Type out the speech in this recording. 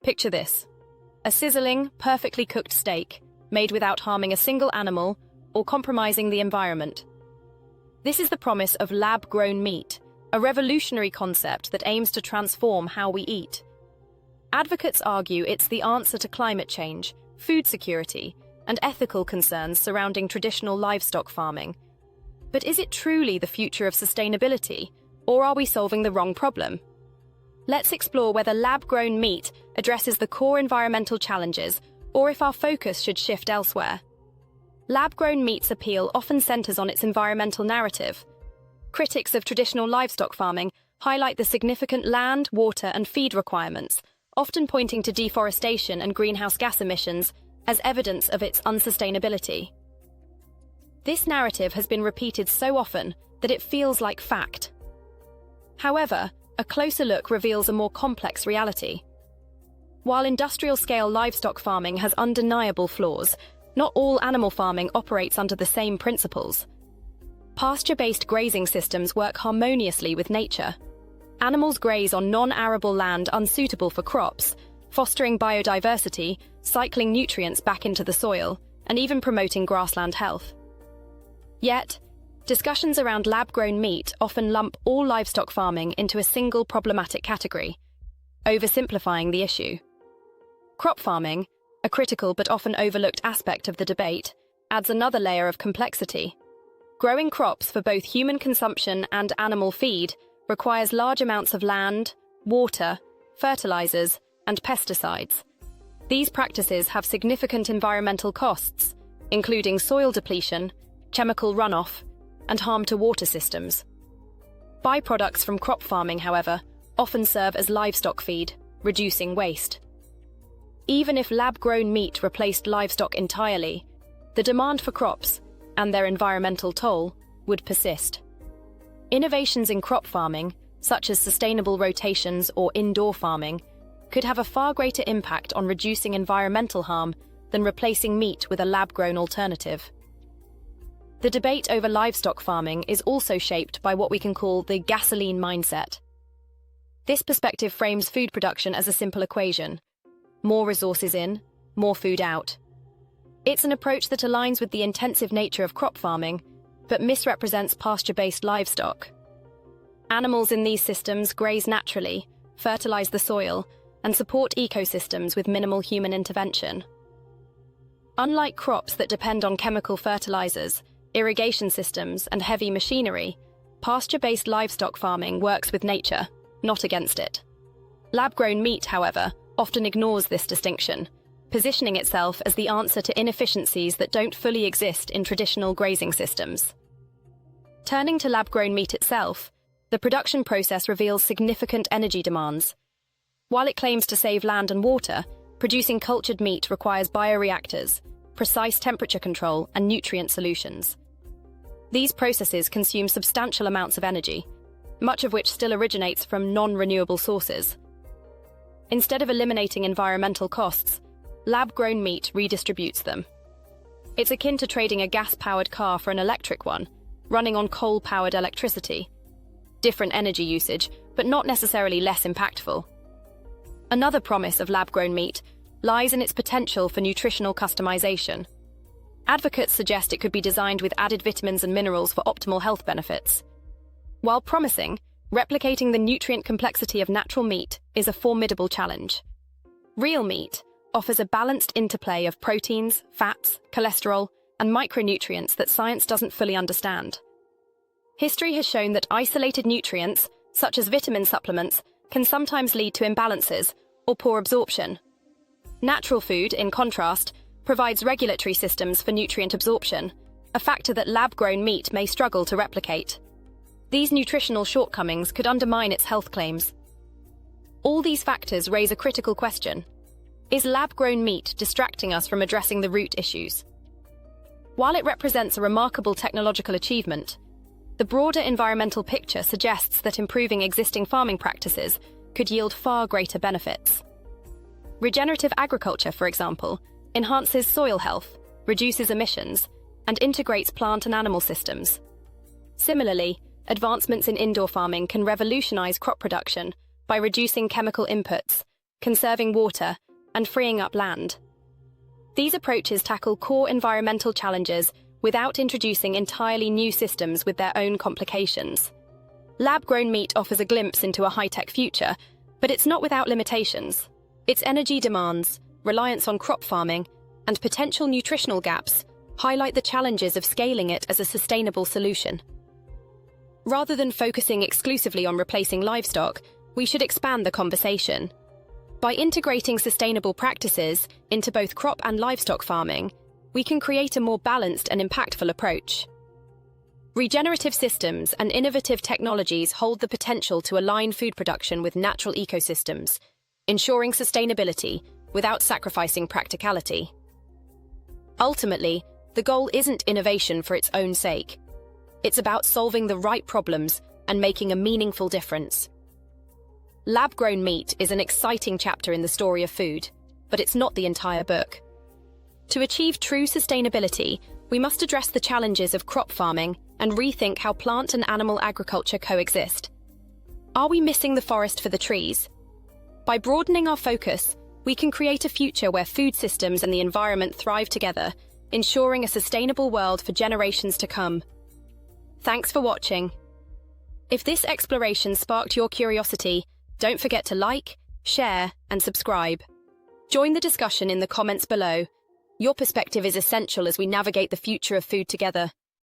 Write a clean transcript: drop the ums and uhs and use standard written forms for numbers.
Picture this: a sizzling, perfectly cooked steak, made without harming a single animal or compromising the environment. This is the promise of lab-grown meat, a revolutionary concept that aims to transform how we eat. Advocates argue it's the answer to climate change, food security, and ethical concerns surrounding traditional livestock farming. But is it truly the future of sustainability, or are we solving the wrong problem? Let's explore whether lab-grown meat addresses the core environmental challenges, or if our focus should shift elsewhere. Lab-grown meat's appeal often centers on its environmental narrative. Critics of traditional livestock farming highlight the significant land, water, and feed requirements, often pointing to deforestation and greenhouse gas emissions as evidence of its unsustainability. This narrative has been repeated so often that it feels like fact. However, a closer look reveals a more complex reality. While industrial-scale livestock farming has undeniable flaws, not all animal farming operates under the same principles. Pasture-based grazing systems work harmoniously with nature. Animals graze on non-arable land unsuitable for crops, fostering biodiversity, cycling nutrients back into the soil, and even promoting grassland health. Yet, discussions around lab-grown meat often lump all livestock farming into a single problematic category, oversimplifying the issue. Crop farming, a critical but often overlooked aspect of the debate, adds another layer of complexity. Growing crops for both human consumption and animal feed requires large amounts of land, water, fertilizers, and pesticides. These practices have significant environmental costs, including soil depletion, chemical runoff, and harm to water systems. Byproducts from crop farming, however, often serve as livestock feed, reducing waste. Even if lab-grown meat replaced livestock entirely, the demand for crops, and their environmental toll, would persist. Innovations in crop farming, such as sustainable rotations or indoor farming, could have a far greater impact on reducing environmental harm than replacing meat with a lab-grown alternative. The debate over livestock farming is also shaped by what we can call the gasoline mindset. This perspective frames food production as a simple equation: more resources in, more food out. It's an approach that aligns with the intensive nature of crop farming, but misrepresents pasture-based livestock. Animals in these systems graze naturally, fertilize the soil, and support ecosystems with minimal human intervention. Unlike crops that depend on chemical fertilizers, irrigation systems, and heavy machinery, pasture-based livestock farming works with nature, not against it. Lab-grown meat, however, often ignores this distinction, positioning itself as the answer to inefficiencies that don't fully exist in traditional grazing systems. Turning to lab-grown meat itself, the production process reveals significant energy demands. While it claims to save land and water, producing cultured meat requires bioreactors, precise temperature control, and nutrient solutions. These processes consume substantial amounts of energy, much of which still originates from non-renewable sources. Instead of eliminating environmental costs, lab-grown meat redistributes them. It's akin to trading a gas-powered car for an electric one, running on coal-powered electricity. Different energy usage, but not necessarily less impactful. Another promise of lab-grown meat lies in its potential for nutritional customization. Advocates suggest it could be designed with added vitamins and minerals for optimal health benefits. While promising, replicating the nutrient complexity of natural meat is a formidable challenge. Real meat offers a balanced interplay of proteins, fats, cholesterol, and micronutrients that science doesn't fully understand. History has shown that isolated nutrients, such as vitamin supplements, can sometimes lead to imbalances or poor absorption. Natural food, in contrast, provides regulatory systems for nutrient absorption, a factor that lab-grown meat may struggle to replicate. These nutritional shortcomings could undermine its health claims. All these factors raise a critical question: is lab-grown meat distracting us from addressing the root issues? While it represents a remarkable technological achievement, the broader environmental picture suggests that improving existing farming practices could yield far greater benefits. Regenerative agriculture, for example, enhances soil health, reduces emissions, and integrates plant and animal systems. Similarly, advancements in indoor farming can revolutionize crop production by reducing chemical inputs, conserving water, and freeing up land. These approaches tackle core environmental challenges without introducing entirely new systems with their own complications. Lab-grown meat offers a glimpse into a high-tech future, but it's not without limitations. Its energy demands, reliance on crop farming, and potential nutritional gaps highlight the challenges of scaling it as a sustainable solution. Rather than focusing exclusively on replacing livestock, we should expand the conversation. By integrating sustainable practices into both crop and livestock farming, we can create a more balanced and impactful approach. Regenerative systems and innovative technologies hold the potential to align food production with natural ecosystems, ensuring sustainability without sacrificing practicality. Ultimately, the goal isn't innovation for its own sake. It's about solving the right problems and making a meaningful difference. Lab-grown meat is an exciting chapter in the story of food, but it's not the entire book. To achieve true sustainability, we must address the challenges of crop farming and rethink how plant and animal agriculture coexist. Are we missing the forest for the trees? By broadening our focus, we can create a future where food systems and the environment thrive together, ensuring a sustainable world for generations to come. Thanks for watching. If this exploration sparked your curiosity, don't forget to like, share, and subscribe. Join the discussion in the comments below. Your perspective is essential as we navigate the future of food together.